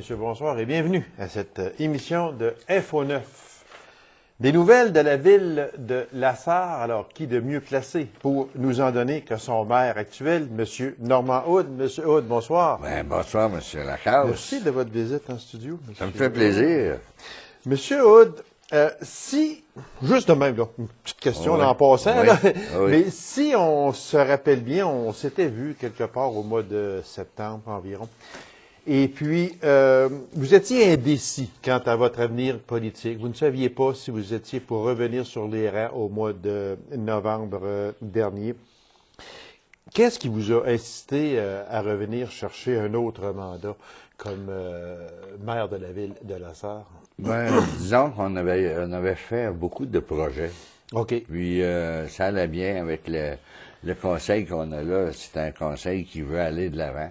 messieurs, bonsoir et bienvenue à cette émission de Info 9. Des nouvelles de la ville de Lassar, alors qui de mieux placé pour nous en donner que son maire actuel, M. Normand Houde. Monsieur Houde, bonsoir. Bien, bonsoir, M. Lacasse. Merci de votre visite en studio. Ça me fait plaisir. Monsieur Houde, juste de même, là, une petite question en passant, là, mais si on se rappelle bien, on s'était vu quelque part au mois de septembre environ. Et puis, vous étiez indécis quant à votre avenir politique. Vous ne saviez pas si vous étiez pour revenir sur les rangs au mois de novembre dernier. Qu'est-ce qui vous a incité à revenir chercher un autre mandat comme maire de la ville de Lassar? Ben, disons qu'on avait fait beaucoup de projets. OK. Puis, ça allait bien avec le conseil qu'on a là. C'est un conseil qui veut aller de l'avant.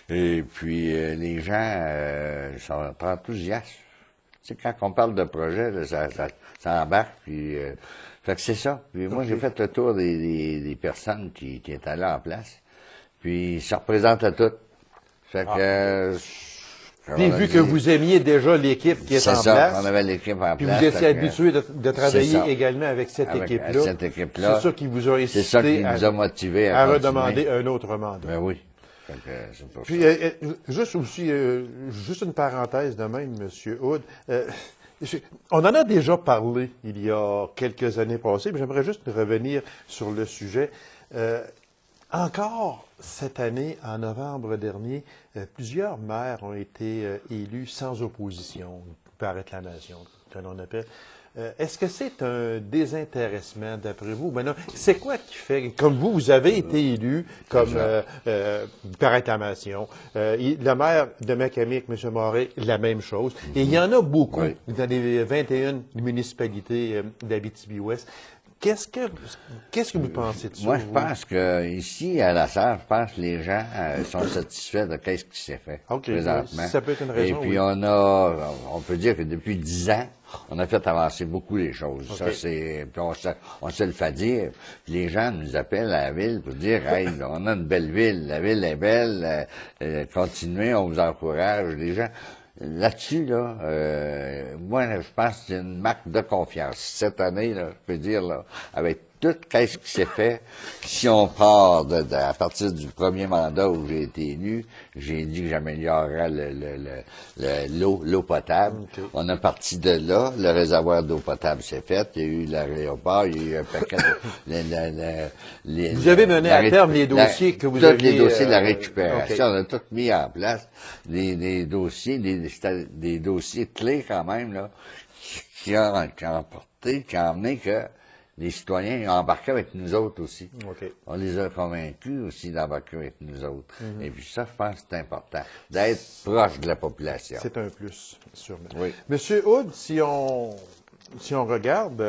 Et puis, les gens sont enthousiastes. Tu sais, quand on parle de projet, là, ça embarque, puis... fait que c'est ça. Puis moi, j'ai fait le tour des personnes qui étaient là en place. Puis, ça représentait tout. Fait que... Puis, vu que vous aimiez déjà l'équipe qui est en place... C'est ça, on avait l'équipe en place. Puis vous étiez habitué de travailler également avec cette équipe-là. Cette équipe-là. C'est ça qui vous a incité c'est ça qui nous a motivé à redemander un autre mandat. Ben oui. C'est pour puis, ça. juste une parenthèse de même, M. Houde. On en a déjà parlé il y a quelques années passées, mais j'aimerais juste revenir sur le sujet. Encore cette année, en novembre dernier, plusieurs maires ont été élus sans opposition, par acclamation, que l'on appelle. Est-ce que c'est un désintéressement, d'après vous? Maintenant, c'est quoi qui fait, comme vous avez été élu comme par acclamation, le maire de Macamic, M. Moret, la même chose, et il y en a beaucoup dans les 21 municipalités d'Abitibi-Ouest. Qu'est-ce que vous pensez de ça? Moi, je pense que ici, à Lassar, je pense que les gens sont satisfaits de ce qui s'est fait présentement. Ça peut être une raison. Et puis on peut dire que depuis 10 ans, on a fait avancer beaucoup les choses. Ça, c'est, puis on se le fait dire. Puis les gens nous appellent à la ville pour dire, hey, on a une belle ville, la ville est belle, continuez, on vous encourage. Les gens. Là-dessus, moi, je pense que c'est une marque de confiance. Cette année, là, je peux dire, là, avec tout ce qui s'est fait, si on part à partir du premier mandat où j'ai été élu, j'ai dit que j'améliorerais l'eau potable. Okay. On a parti de là, le réservoir d'eau potable s'est fait, il y a eu l'aéroport, il y a eu un paquet de... Vous avez mené à terme les dossiers que vous aviez... Tous les dossiers de la récupération, on a tout mis en place, des dossiers, des dossiers clés quand même, là, qui ont emmené que les citoyens ont embarqué avec nous autres aussi. Okay. On les a convaincus aussi d'embarquer avec nous autres. Et puis ça, je pense que c'est important, d'être proche de la population. C'est un plus, sûrement. Oui. Monsieur Houde, si on regarde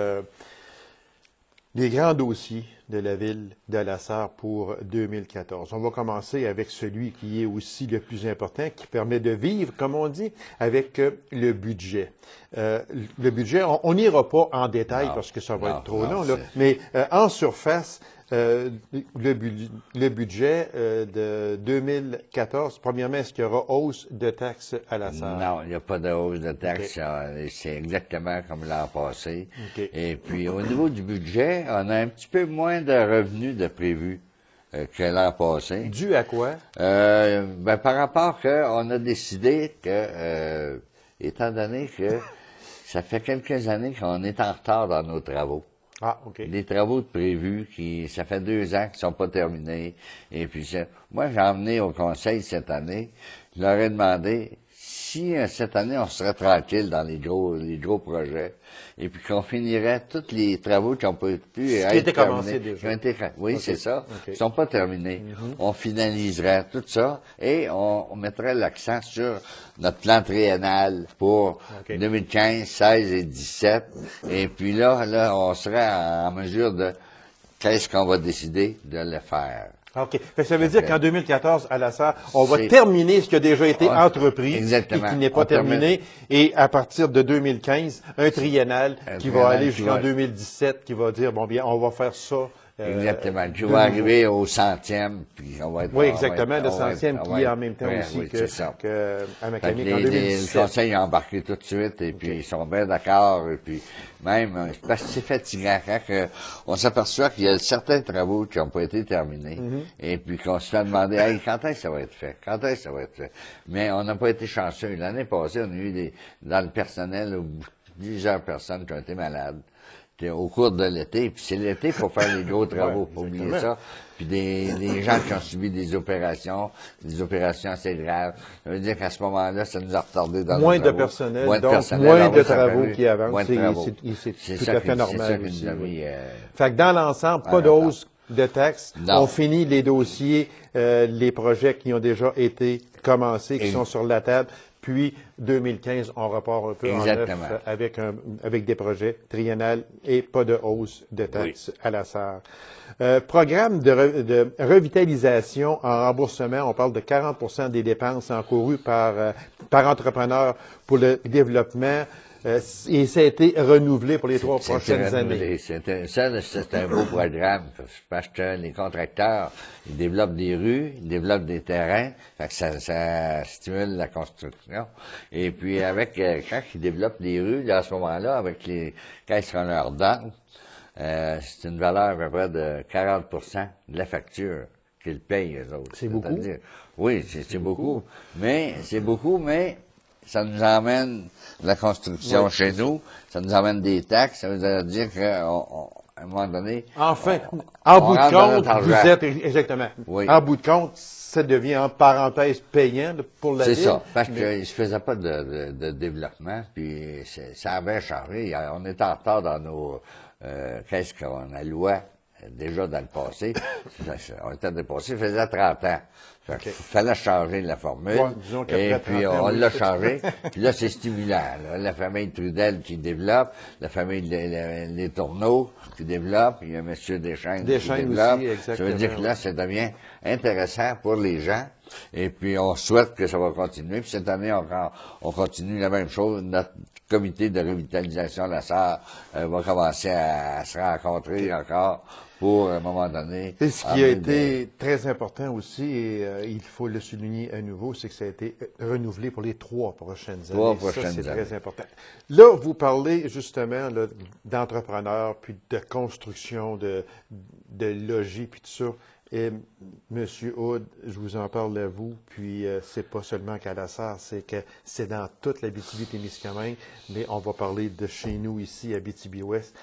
les grands dossiers de la ville de Lassar pour 2014. On va commencer avec celui qui est aussi le plus important, qui permet de vivre, comme on dit, avec le budget. Le budget, on n'ira pas en détail parce que ça va être trop long, là, mais en surface, le budget de 2014, premièrement, est-ce qu'il y aura hausse de taxes à Lassar? Non, il n'y a pas de hausse de taxes. Okay. C'est exactement comme l'an passé. Okay. Et puis, au niveau du budget, on a un petit peu moins de revenus de prévu que l'an passé. Dû à quoi? Par rapport qu'on a décidé que, étant donné que ça fait quelques années qu'on est en retard dans nos travaux. Ah, OK. Les travaux prévus ça fait 2 ans qu'ils sont pas terminés. Et puis, moi, j'ai emmené au conseil cette année, je leur ai demandé si cette année, on serait tranquille dans les gros projets, et puis qu'on finirait tous les travaux qui ont pu être terminés. Oui, okay. C'est ça. Okay. Ils sont pas terminés. On finaliserait tout ça, et on mettrait l'accent sur notre plan triennal pour 2015, 16 et 17. Et puis là, on serait en mesure de qu'est-ce qu'on va décider de le faire. OK. Ça veut dire qu'en 2014, à Lassar, on va terminer ce qui a déjà été entrepris et qui n'est pas terminé. Et à partir de 2015, un triennal qui va aller jusqu'en 2017, qui va dire, bon bien, on va faire ça Exactement. Puis on va arriver au 100e, puis on va être... Oui, exactement, le 100e qui est en même temps aussi oui, que à Macamic en le 2017. conseil a embarqué tout de suite, et puis ils sont bien d'accord, et puis même, parce que c'est fatigant quand on s'aperçoit qu'il y a certains travaux qui n'ont pas été terminés, et puis qu'on se fait demander, hey, quand est-ce que ça va être fait? Quand est-ce que ça va être fait? Mais on n'a pas été chanceux. L'année passée, on a eu dans le personnel, plusieurs personnes qui ont été malades au cours de l'été, puis c'est l'été pour faire les gros travaux, pas oublier ça. Puis des gens qui ont subi des opérations assez graves. Ça veut dire qu'à ce moment-là, ça nous a retardé dans moins de personnel, donc moins de travaux qui avancent. C'est tout à fait normal aussi. Fait que dans l'ensemble, pas de hausse de taxes. On finit les dossiers, les projets qui ont déjà été commencés, qui sont sur la table. Puis, 2015, on repart un peu en neuf avec des projets triennales et pas de hausse de taxes à la SAR. Programme de revitalisation en remboursement, on parle de 40% des dépenses encourues par entrepreneur pour le développement. Et ça a été renouvelé pour les 3 prochaines années. C'est un beau programme, parce que les contracteurs, ils développent des rues, ils développent des terrains, fait que ça stimule la construction. Et puis quand ils développent des rues, là, à ce moment-là, quand ils seront leur dents, c'est une valeur à peu près de 40% de la facture qu'ils payent, eux autres. C'est beaucoup? Oui, c'est beaucoup. Mais ça nous emmène la construction chez nous, ça nous emmène des taxes, ça veut dire qu'à un moment donné... Enfin, en bout de compte, vous êtes... Exactement. Oui. En bout de compte, ça devient en parenthèse payant pour la ville. C'est ça, parce qu'il ne se faisait pas de développement, puis ça avait changé. On était en retard dans nos... qu'est-ce qu'on allouait déjà dans le passé. On était dépassé, ça faisait 30 ans. Il fallait changer la formule. Et puis, on l'a changé. Puis là, c'est stimulant. Là. La famille Trudel qui développe, la famille Les Tourneaux qui développe, il y a M. Deschaines qui développe. Aussi, ça veut dire que là, ça devient intéressant pour les gens. Et puis, on souhaite que ça va continuer. Puis cette année, on continue la même chose. Notre comité de revitalisation, la SAR, va commencer à se rencontrer encore pour, à un moment donné... Et ce qui a été très important aussi, et il faut le souligner à nouveau, c'est que ça a été renouvelé pour les 3 prochaines années. Ça, c'est très important. Là, vous parlez justement d'entrepreneurs, puis de construction, de logis, puis tout ça. Et M. Hood, je vous en parle à vous, puis c'est pas seulement qu'à la SAR, c'est que c'est dans toute l'Abitibi-Témiscamingue, mais on va parler de chez nous ici, Abitibi-Ouest.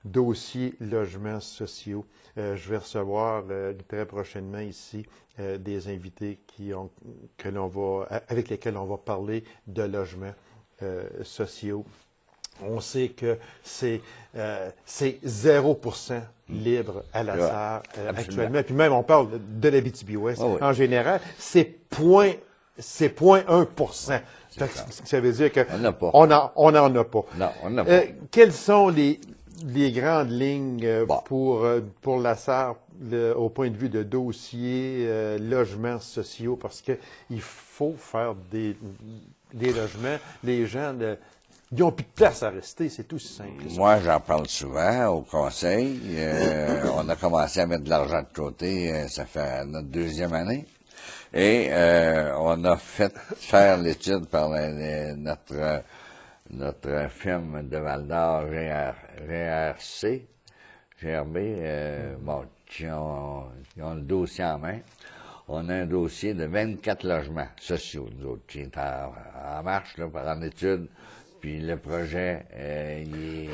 Dossier logements sociaux. Je vais recevoir très prochainement ici des invités avec lesquels on va parler de logements sociaux. On sait que c'est 0% libre à la SAR actuellement. Puis même, on parle de l'Abitibi-Ouest. En général, c'est 0,1%. Ça veut dire qu'on n'en a pas. Non, on n'en a pas. Quelles sont les grandes lignes pour la SAR au point de vue de dossier, logements sociaux, parce que il faut faire des logements. Les gens, ils n'ont plus de place à rester, c'est tout simple. Moi, j'en parle souvent au conseil. On a commencé à mettre de l'argent de côté, ça fait notre 2e année. Et on a fait faire l'étude par notre firme de Val-d'Or, GRB, qui ont le dossier en main. On a un dossier de 24 logements sociaux, nous autres, qui est en marche, là, en étude. Puis le projet, il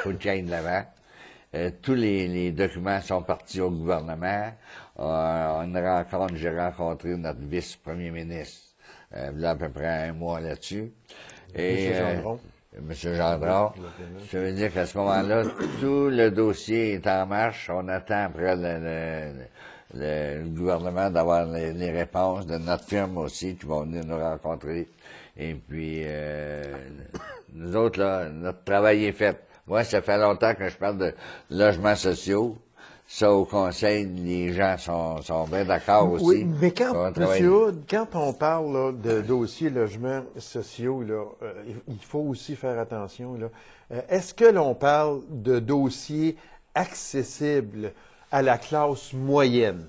faut qu'il aille de l'avant. Tous les documents sont partis au gouvernement. J'ai rencontré notre vice-premier ministre, là, à peu près un mois là-dessus. Et Monsieur Gendron. Ça veut dire qu'à ce moment-là, tout le dossier est en marche. On attend après le gouvernement d'avoir les réponses de notre firme aussi, qui vont venir nous rencontrer. Et puis, nous autres, là, notre travail est fait. Moi, ça fait longtemps que je parle de logements sociaux. Ça, au conseil, les gens sont bien d'accord aussi. Oui, mais M. Hood, quand on parle là, de dossiers logements sociaux, là, il faut aussi faire attention. Est-ce que l'on parle de dossiers accessibles à la classe moyenne.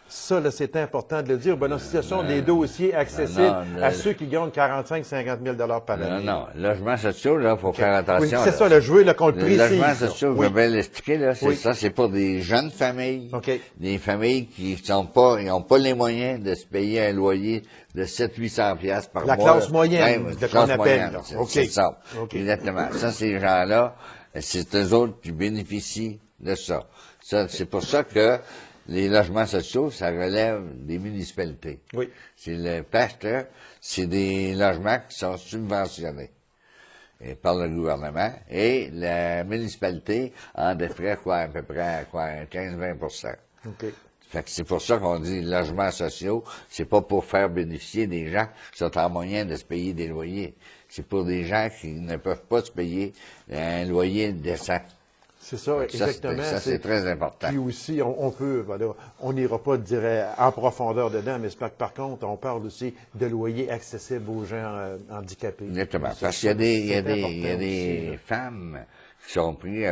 Ça, là, c'est important de le dire. Ben non, ce sont des dossiers accessibles à ceux qui gagnent 45-50 000 par année. Non. Logements sociaux, là, faut faire attention. Oui, c'est ça, je veux là, qu'on le précise. Les logements sociaux, je vais l'expliquer, là, c'est ça, c'est pour des jeunes familles. Des familles qui n'ont pas les moyens de se payer un loyer de 700-800 piastres par mois. La classe moyenne, de qu'on appelle. C'est ça. Exactement. Ça, ces gens-là, c'est eux autres qui bénéficient de ça. C'est pour ça que les logements sociaux, ça relève des municipalités. Oui. C'est le pasteur, c'est des logements qui sont subventionnés par le gouvernement et la municipalité en défrait à peu près 15-20 OK. Fait que c'est pour ça qu'on dit logements sociaux, c'est pas pour faire bénéficier des gens qui sont en moyen de se payer des loyers. C'est pour des gens qui ne peuvent pas se payer un loyer décent. C'est ça, exactement. Ça, c'est très important. Puis aussi, on n'ira pas, je dirais, en profondeur dedans, mais par contre, on parle aussi de loyers accessibles aux gens handicapés. Exactement. Parce qu'il y a des femmes qui sont prises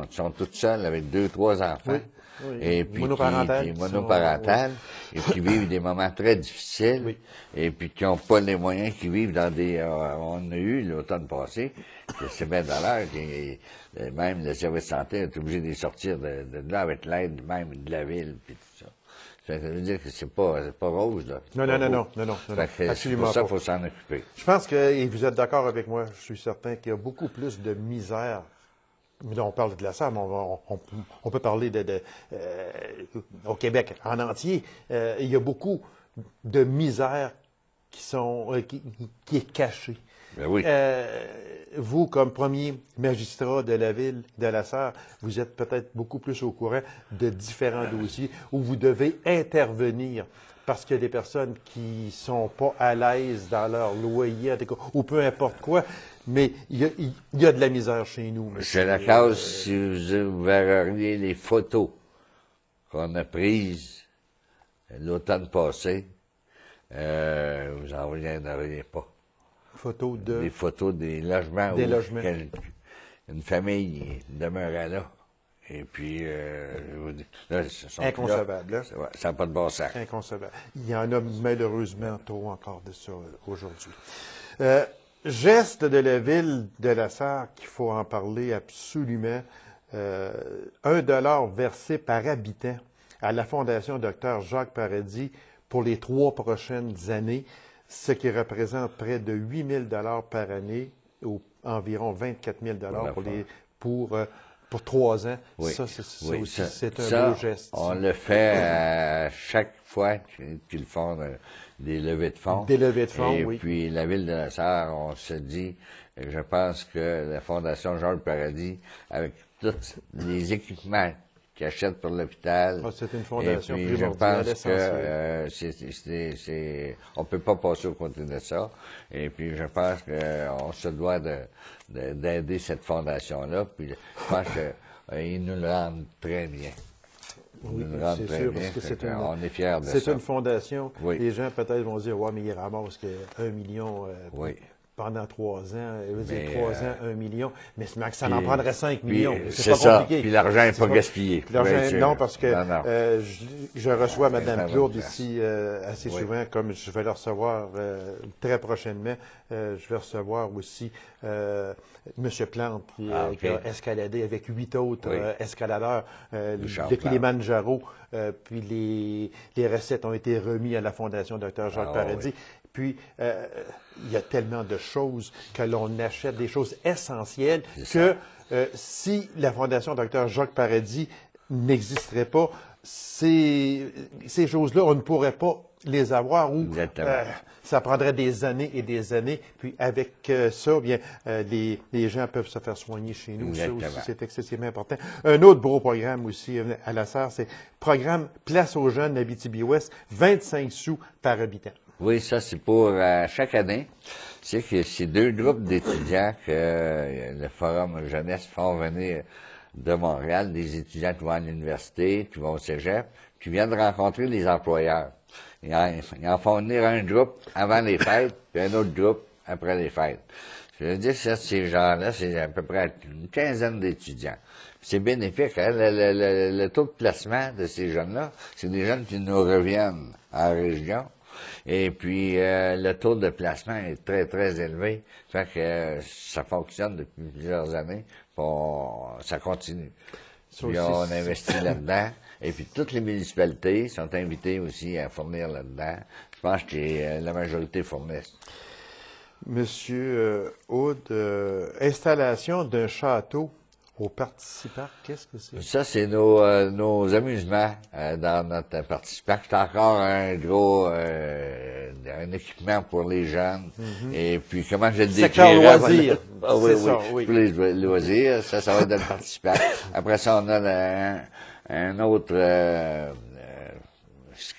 sont toutes seules avec 2-3 enfants. Oui. Et puis monoparentales. Et qui vivent des moments très difficiles. Oui. Et puis qui n'ont pas les moyens, qui vivent dans des... on a eu l'automne passé, que c'est bien dans l'air, même le service de santé est obligé de sortir de là avec l'aide même de la ville, puis tout ça. Ça veut dire que c'est pas rose, là. Non. C'est pour ça qu'il faut s'en occuper. Je pense que, et vous êtes d'accord avec moi, je suis certain qu'il y a beaucoup plus de misère. On parle de la SAR, mais on peut parler au Québec en entier. Il y a beaucoup de misère qui est cachée. Ben oui. Vous, comme premier magistrat de la ville de la Sarre, vous êtes peut-être beaucoup plus au courant de différents dossiers où vous devez intervenir parce qu'il y a des personnes qui sont pas à l'aise dans leur loyer, ou peu importe quoi, mais il y a de la misère chez nous. C'est la cause, si vous verriez les photos qu'on a prises l'automne passé, vous en reviendriez pas. Des photos des logements où une famille demeurait là. Et puis, là, inconcevable. Ça n'a pas de bon sens. Inconcevable. Il y en a malheureusement trop encore de ça aujourd'hui. Geste de la ville de la Sarre, qu'il faut en parler absolument. 1 $ versé par habitant à la Fondation Dr Jacques Paradis pour les 3 prochaines années, ce qui représente près de 8 000 $ par année, ou environ 24 000 $ pour 3 ans. Oui. Ça, c'est un beau geste. On le fait à chaque fois qu'ils font des levées de fonds. Des levées de fonds, oui. Et puis, la Ville de la Sarre, on se dit, je pense que la Fondation Jacques Paradis, avec tous les équipements qu'ils achètent pour l'hôpital. C'est une fondation et puis, je pense que on peut pas passer au côté de ça. Et puis, je pense qu'on se doit d'aider cette fondation-là. Puis, je pense qu'ils nous le rendent très bien. Oui, c'est sûr, parce que on est fiers de ça. C'est une fondation. Oui. Les gens peut-être vont dire, ouais, mais ils ramassent que 1 million pendant 3 ans. 3 ans, 1 million. Mais ça en prendrait 5 millions. C'est pas compliqué. Puis l'argent n'est pas gaspillé. Non, parce que je reçois Mme Plourde ici assez souvent, comme je vais la recevoir très prochainement. Je vais recevoir aussi M. Plante, qui a escaladé avec 8 autres escaladeurs de Kilimanjaro. Puis les recettes ont été remises à la Fondation Dr Jacques Paradis. Puis, il y a tellement de choses que l'on achète, des choses essentielles, que si la Fondation Dr Jacques Paradis n'existerait pas, ces choses-là, on ne pourrait pas les avoir ou ça prendrait des années et des années. Puis avec ça, bien, les gens peuvent se faire soigner chez nous. Ça aussi, c'est excessivement important. Un autre beau programme aussi à la Sarre, c'est programme Place aux jeunes Abitibi-Ouest, 25 sous par habitant. Oui, ça, c'est pour chaque année. C'est que c'est 2 groupes d'étudiants que le Forum Jeunesse font venir de Montréal, des étudiants qui vont à l'université, qui vont au cégep, qui viennent rencontrer les employeurs. Ils en font venir un groupe avant les fêtes, puis un autre groupe après les fêtes. Je veux dire, ces gens-là, c'est à peu près une quinzaine d'étudiants. C'est bénéfique, hein? Le taux de placement de ces jeunes-là, c'est des jeunes qui nous reviennent en région. Et puis, le taux de placement est très, très élevé. Fait que ça fonctionne depuis plusieurs années. Ça continue. Puis on investit là-dedans. Et puis, toutes les municipalités sont invitées aussi à fournir là-dedans. Je pense que la majorité fournissent. Monsieur Aude, installation d'un château au Parti-Parc, qu'est-ce que c'est? Ça, c'est nos amusements dans notre Parti-Parc. C'est encore un gros un équipement pour les jeunes. Et puis, comment je le décrirais? Secteur loisirs. Ah, oui, ça, oui. Pour les loisirs, ça va être dans le Parti-Parc. Après ça, on a un autre...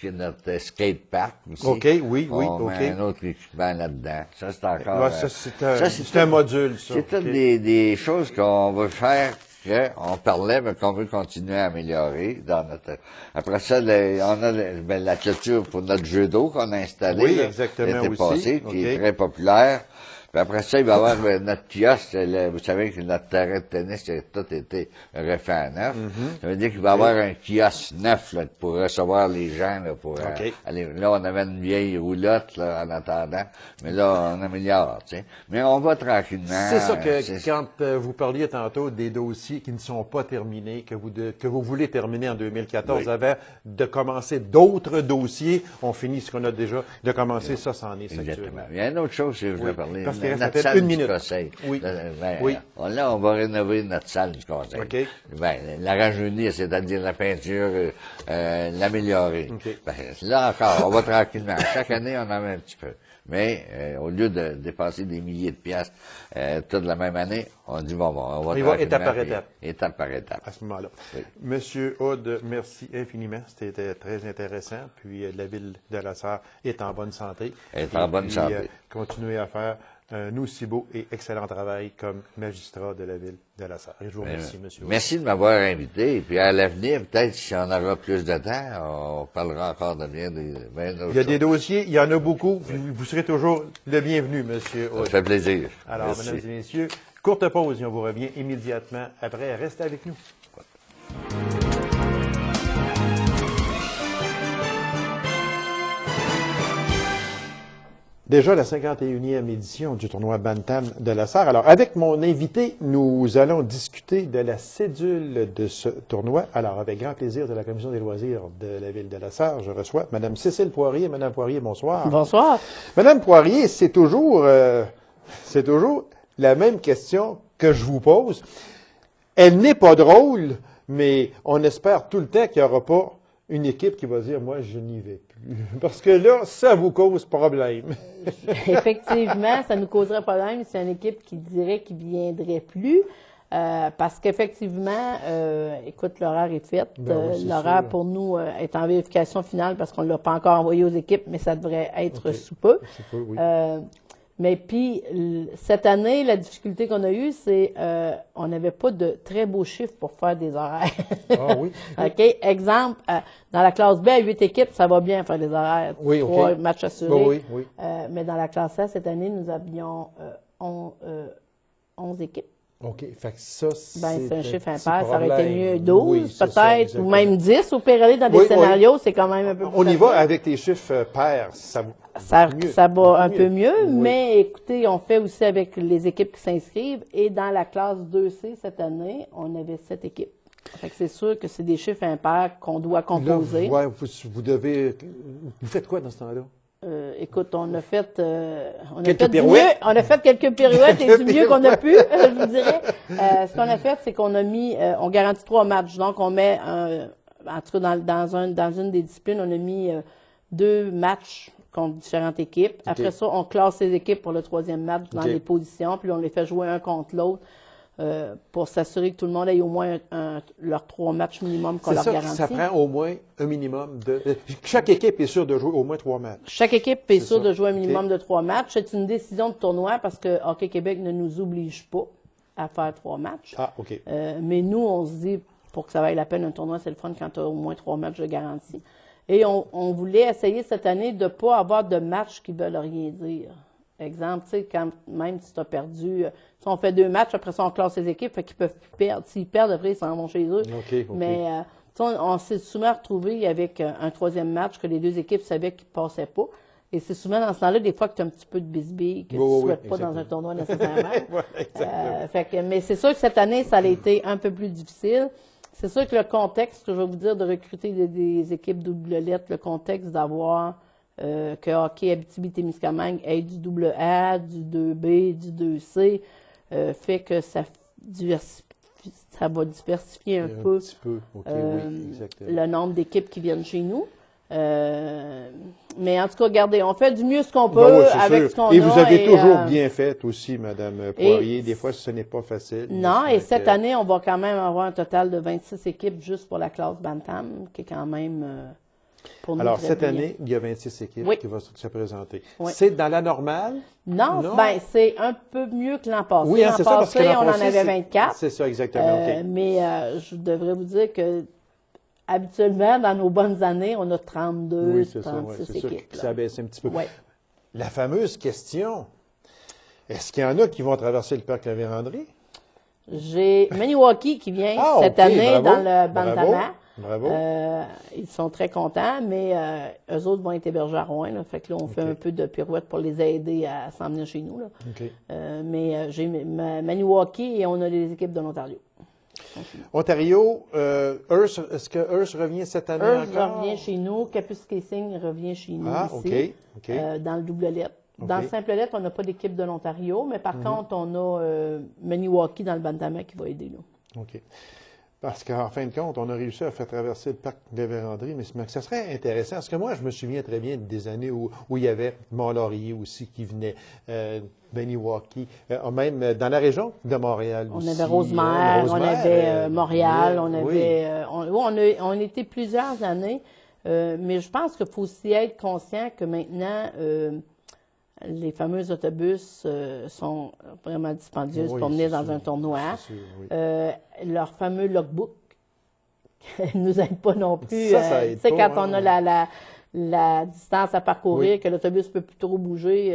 notre skatepark aussi. OK, oui, on OK. met un autre équipement là-dedans. Ça, c'est encore... ça, c'est un module, ça. C'est toutes des choses qu'on veut faire, qu'on parlait, mais qu'on veut continuer à améliorer dans notre... Après ça, on a la clôture pour notre jeu d'eau qu'on a installé. Oui, exactement, l'été passé, aussi. qui est très populaire. Puis après ça, il va y avoir notre kiosque. Vous savez que notre terrain de tennis a tout été refait à neuf. Ça veut dire qu'il va y avoir un kiosque neuf là, pour recevoir les gens. Là, pour aller. Là, on avait une vieille roulotte là, en attendant. Mais là, on améliore. Tu sais. Mais on va tranquillement. C'est ça que quand vous parliez tantôt des dossiers qui ne sont pas terminés, que vous voulez terminer en 2014, avant de commencer d'autres dossiers, on finit ce qu'on a déjà de commencer, ça, c'en est. Exactement. Il y a une autre chose que je voulais parler. Notre salle du conseil. Oui. Oui. Là, on va rénover notre salle du conseil. Okay. La rajeunir, c'est-à-dire la peinture, l'améliorer. Okay. Là encore, on va tranquillement. Chaque année, on en met un petit peu. Mais au lieu de dépenser des milliers de piastres toute la même année, on dit bon, on va tranquillement. Étape par étape. Étape par étape. À ce moment-là. Oui. Monsieur Aude, merci infiniment. C'était très intéressant. Puis la ville de La Sarre est en bonne santé. En bonne santé. Continuez à faire un aussi beau et excellent travail comme magistrat de la ville de La Sarre. Et je vous remercie, monsieur Aude. Merci de m'avoir invité. Et puis à l'avenir, peut-être si on aura plus de temps, on parlera encore de bien des Il y a des dossiers, il y en a beaucoup. Vous serez toujours le bienvenu, monsieur Aude. Ça fait plaisir. Alors, merci. mesdames et messieurs, courte pause et on vous revient immédiatement après. Restez avec nous. Déjà la 51e édition du tournoi Bantam de La Sarre. Alors, avec mon invité, nous allons discuter de la cédule de ce tournoi. Alors, avec grand plaisir de la Commission des loisirs de la ville de La Sarre, je reçois Mme Cécile Poirier. Mme Poirier, bonsoir. Bonsoir. Mme Poirier, c'est toujours la même question que je vous pose. Elle n'est pas drôle, mais on espère tout le temps qu'il n'y aura pas une équipe qui va dire « Moi, je n'y vais plus ». Parce que là, ça vous cause problème. Effectivement, ça nous causerait problème. C'est une équipe qui dirait qu'il ne viendrait plus. Parce qu'effectivement, écoute, l'horaire est fait. L'horaire pour nous est en vérification finale parce qu'on ne l'a pas encore envoyé aux équipes, mais ça devrait être sous peu. Oui. Mais puis, cette année, la difficulté qu'on a eue, c'est on n'avait pas de très beaux chiffres pour faire des horaires. Ah oui? OK? Exemple, dans la classe B, à 8 équipes, ça va bien faire des horaires. Oui, 3 matchs assurés. Oui. Mais dans la classe A, cette année, nous avions 11 équipes. OK. Fait que ça, c'est un chiffre impair. Ça aurait été mieux 12, peut-être, ou même 10 au pire aller dans des scénarios. C'est quand même un peu plus On y va avec les chiffres pairs. Ça va un peu mieux, mais écoutez, on fait aussi avec les équipes qui s'inscrivent. Et dans la classe 2C, cette année, on avait 7 équipes. Fait que c'est sûr que c'est des chiffres impairs qu'on doit composer. Là, vous faites quoi dans ce temps-là? Écoute, on a fait quelques pirouettes. On a fait quelques pirouettes et du mieux qu'on a pu, je vous dirais. Ce qu'on a fait, c'est qu'on a mis, on garantit 3 matchs. Donc, on met, en tout cas, dans une des disciplines, on a mis 2 matchs contre différentes équipes. Okay. Après ça, on classe les équipes pour le 3e match dans les positions, puis on les fait jouer un contre l'autre. Pour s'assurer que tout le monde ait au moins leurs 3 matchs minimum qu'on leur garantit. Ça prend au moins un minimum de... Chaque équipe est sûre de jouer au moins 3 matchs. Chaque équipe est sûre de jouer un minimum de 3 matchs. C'est une décision de tournoi parce que Hockey Québec ne nous oblige pas à faire 3 matchs. Ah, OK. Mais nous, on se dit, pour que ça vaille la peine, un tournoi, c'est le fun quand tu as au moins 3 matchs de garantie. Et on voulait essayer cette année de ne pas avoir de matchs qui veulent rien dire. Exemple, tu sais, quand même si tu as perdu, si on fait 2 matchs, après ça, on classe les équipes, fait qu'ils peuvent plus perdre. S'ils perdent, après, ils s'en vont chez eux. OK. Mais on s'est souvent retrouvé avec un 3e match que les 2 équipes savaient qu'ils ne passaient pas. Et c'est souvent dans ce temps-là, des fois, que tu as un petit peu de bisbille, que tu ne souhaites pas dans un tournoi nécessairement. Mais c'est sûr que cette année, ça a été un peu plus difficile. C'est sûr que le contexte, que je vais vous dire, de recruter des équipes double lettre, le contexte d'avoir que Hockey Abitibi-Témiscamingue ait du double A, du 2B, du 2C, fait que ça va diversifier un peu, le nombre d'équipes qui viennent chez nous. Mais en tout cas, regardez, on fait du mieux ce qu'on peut avec ce qu'on a. Et vous avez toujours bien fait aussi, Mme Poirier. Des fois, ce n'est pas facile. Non, et cette année, on va quand même avoir un total de 26 équipes juste pour la classe Bantam, qui est quand même pour nous. Alors, cette année, il y a 26 équipes qui vont se présenter. Oui. C'est dans la normale? Non. Ben, c'est un peu mieux que l'an passé. Oui, c'est ça, parce que l'an passé, on en avait 24. C'est ça, exactement. Mais je devrais vous dire que habituellement, dans nos bonnes années, on a 32, 36 équipes. Ça baisse un petit peu. Oui. La fameuse question, est-ce qu'il y en a qui vont traverser le parc La Vérandrie? J'ai Maniwaki qui vient cette année dans le Bantama. Bravo. Ils sont très contents, mais eux autres vont être hébergés à Rouen. Là, fait que là, on fait un peu de pirouette pour les aider à s'en venir chez nous. Là. Mais j'ai Maniwaki et on a les équipes de l'Ontario. Ontario, est-ce que Hearst revient cette année encore? Revient chez nous. Kapuskasing revient chez nous ici, dans le double lettre. Dans le simple lettre, on n'a pas d'équipe de l'Ontario, mais par contre, on a Maniwaki dans le Bantama qui va aider. Là. OK. Parce qu'en fin de compte, on a réussi à faire traverser le parc de Vérandrie, mais ça serait intéressant. Parce que moi, je me souviens très bien des années où il y avait Mont-Laurier aussi qui venait, Maniwaki, même dans la région de Montréal aussi. On avait Rosemère, on avait Montréal, on était plusieurs années. Mais je pense qu'il faut aussi être conscient que maintenant, les fameux autobus sont vraiment dispendieux pour venir dans un tournoi. Leur fameux logbook ne nous aide pas non plus. Tu sais, quand on a la distance à parcourir, que l'autobus ne peut plus trop bouger.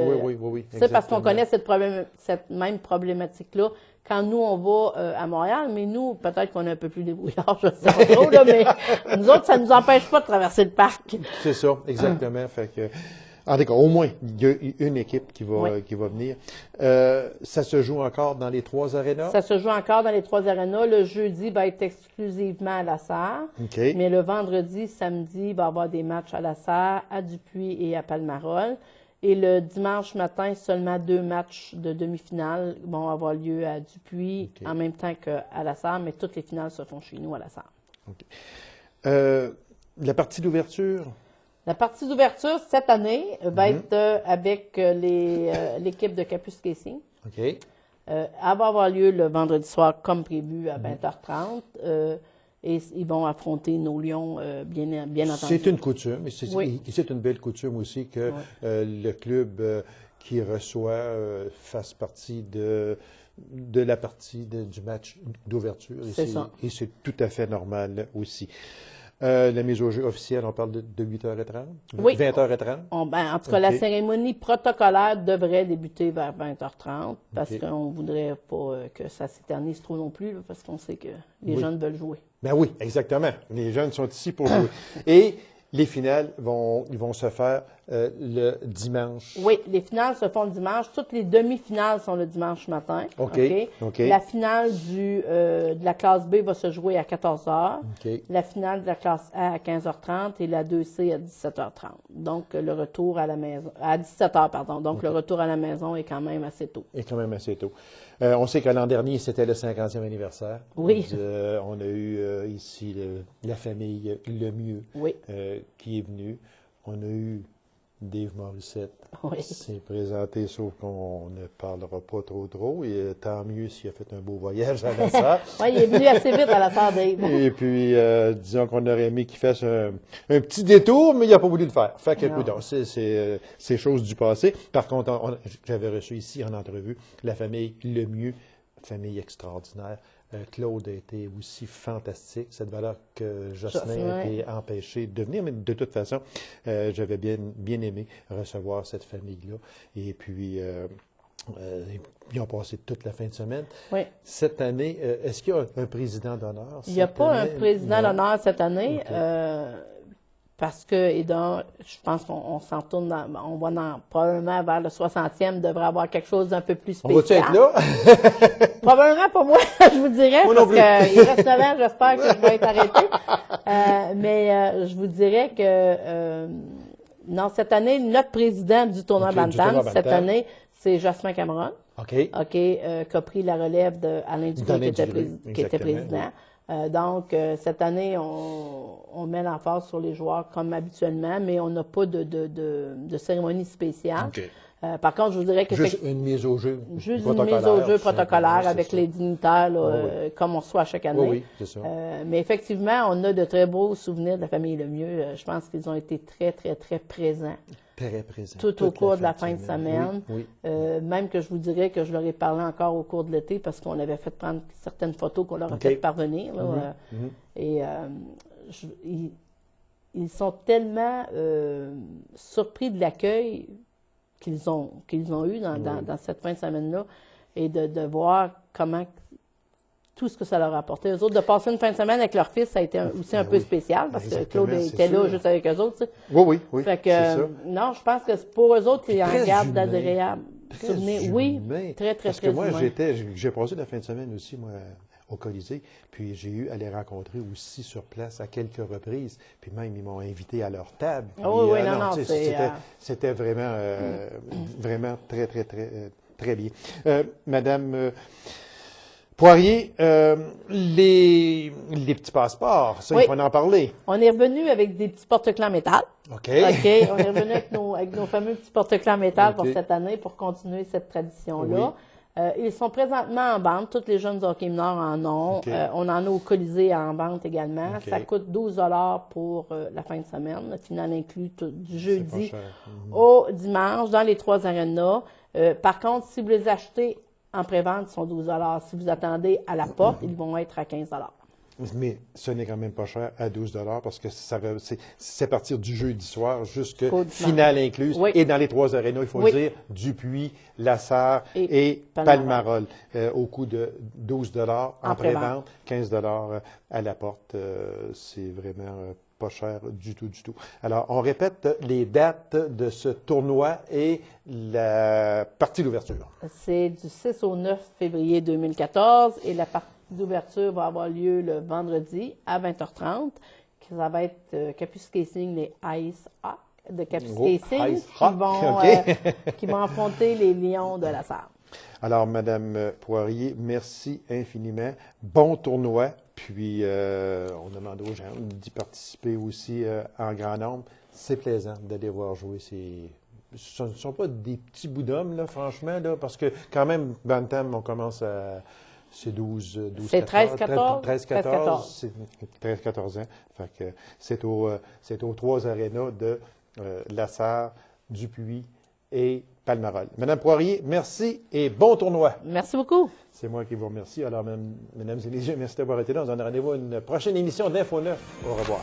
C'est parce qu'on connaît cette même problématique-là. Quand nous, on va à Montréal, mais nous, peut-être qu'on est un peu plus débrouillards, je sais pas trop, là, mais nous autres, ça ne nous empêche pas de traverser le parc. C'est ça, exactement. Fait que, en tout cas, au moins, il y a une équipe qui va venir. Ça se joue encore dans les 3 arénas? Ça se joue encore dans les 3 arénas. Le jeudi va être exclusivement à La Sarre. Mais le vendredi, samedi, il va y avoir des matchs à La Sarre, à Dupuis et à Palmarol. Et le dimanche matin, seulement 2 matchs de demi-finale vont avoir lieu à Dupuis en même temps qu'à La Sarre, mais toutes les finales se font chez nous à La Sarre. La partie d'ouverture? La partie d'ouverture, cette année, va être avec l'équipe de Kapuskasing. Elle va avoir lieu le vendredi soir, comme prévu, à 20h30. Et ils vont affronter nos Lions, bien entendu. C'est une coutume. Et c'est une belle coutume aussi que le club qui reçoit fasse partie de la partie du match d'ouverture. C'est ça. Et c'est tout à fait normal aussi. La mise au jeu officielle, on parle de 8h30? Oui. 20h30? En tout cas, la cérémonie protocolaire devrait débuter vers 20h30 parce qu'on ne voudrait pas que ça s'éternise trop non plus, là, parce qu'on sait que les jeunes veulent jouer. Ben oui, exactement. Les jeunes sont ici pour jouer. Et les finales vont se faire le dimanche. Oui, les finales se font le dimanche. Toutes les demi-finales sont le dimanche matin. OK. La finale de la classe B va se jouer à 14h. La finale de la classe A à 15h30 et la 2C à 17h30. Donc, le retour à la maison, à 17h, pardon. Donc, le retour à la maison est quand même assez tôt. On sait que l'an dernier, c'était le 50e anniversaire. Oui. On a eu ici la famille Lemieux qui est venue. On a eu Dave Morissette s'est présenté, sauf qu'on ne parlera pas trop. Et tant mieux s'il a fait un beau voyage à La Sarre. Oui, il est venu assez vite à La Sarre, Dave. Et puis, disons qu'on aurait aimé qu'il fasse un petit détour, mais il n'a pas voulu le faire. Fait que, écoute, c'est chose du passé. Par contre, j'avais reçu ici en entrevue la famille Lemieux, famille extraordinaire, Claude a été aussi fantastique. Cette valeur que Jocelyn a été empêché de venir. Mais de toute façon, j'avais bien aimé recevoir cette famille-là. Et puis, ils ont passé toute la fin de semaine. Oui. Cette année, est-ce qu'il y a un président d'honneur? Il n'y a pas un président d'honneur cette année. Okay. Parce que, je pense qu'on s'en tourne, on va probablement vers le 60e, devrait avoir quelque chose d'un peu plus spécial. On va-tu être là? Probablement pas moi, je vous dirais, parce qu'il reste 9 ans, j'espère que je vais être arrêté. Mais je vous dirais que, non, cette année, notre président du tournoi Bantam, cette année, c'est Jocelyn Cameron. OK. Qui a pris la relève d'Alain Dupré, qui était président. Donc, cette année, on met l'emphase sur les joueurs comme habituellement, mais on n'a pas de cérémonie spéciale. Okay. Par contre, je vous dirais que juste une mise au jeu. Juste une mise au jeu protocolaire avec les dignitaires, là, comme on reçoit à chaque année. Oui, c'est ça. Mais effectivement, on a de très beaux souvenirs de la famille Lemieux. Je pense qu'ils ont été très, très, très présents. Très présents. Tout au cours de la fin de semaine. Oui. Même que je vous dirais que je leur ai parlé encore au cours de l'été parce qu'on avait fait prendre certaines photos qu'on leur a fait parvenir. Là, et ils sont tellement surpris de l'accueil qu'ils ont eu dans cette fin de semaine-là et de voir comment tout ce que ça leur a apporté. Eux autres, de passer une fin de semaine avec leur fils, ça a été aussi un peu spécial parce que Claude était là juste avec eux autres. Tu sais. Oui. Fait que, non, je pense que pour eux autres, ils en gardent d'agréables souvenirs. Oui, très, très, parce très que moi, humain. j'ai passé la fin de semaine aussi, moi, au Colisée, puis j'ai eu à les rencontrer aussi sur place à quelques reprises, puis même ils m'ont invité à leur table. Puis, oui, non, c'était vraiment, vraiment très, très, très, très bien. Madame Poirier, les petits passeports, ça, il faut en parler. On est revenu avec des petits porte-clés en métal. OK. On est revenu avec nos fameux petits porte-clés en métal pour cette année, pour continuer cette tradition-là. Ils sont présentement en vente. Tous les jeunes hockey mineurs en ont. On en a au Colisée en vente également. Ça coûte 12 $ pour la fin de semaine. Le final inclut du jeudi au dimanche dans les 3 arénas. Par contre, si vous les achetez en pré-vente, ils sont 12 $. Si vous attendez à la porte, ils vont être à 15 $. Mais ce n'est quand même pas cher à 12 $ parce que c'est à partir du jeudi soir jusqu'à finale incluse. Oui. Et dans les 3 arénas, il faut le dire, Dupuis, Lassar et Palmarol. Au coût de 12 $ en pré-vente, 15 $ à la porte. C'est vraiment pas cher du tout. Alors, on répète les dates de ce tournoi et la partie d'ouverture. C'est du 6 au 9 février 2014 et la partie d'ouverture va avoir lieu le vendredi à 20h30. Ça va être Capus Casing, les Ice Hawks de Capus Casing qui vont affronter les Lions de la Sarre. Alors, Madame Poirier, merci infiniment. Bon tournoi. Puis, on demande aux gens d'y participer aussi en grand nombre. C'est plaisant d'aller voir jouer ce ne sont pas des petits bouts d'hommes, là, franchement, là, parce que quand même, Bantam, on commence à... C'est 12, c'est 13-14. 13-14 ans. Fait que c'est aux 3 arénas de Lassar, Dupuis et Palmarol. Madame Poirier, merci et bon tournoi. Merci beaucoup. C'est moi qui vous remercie. Alors, mesdames et messieurs, merci d'avoir été là. On en a rendez-vous à une prochaine émission d'Info 9. Au revoir.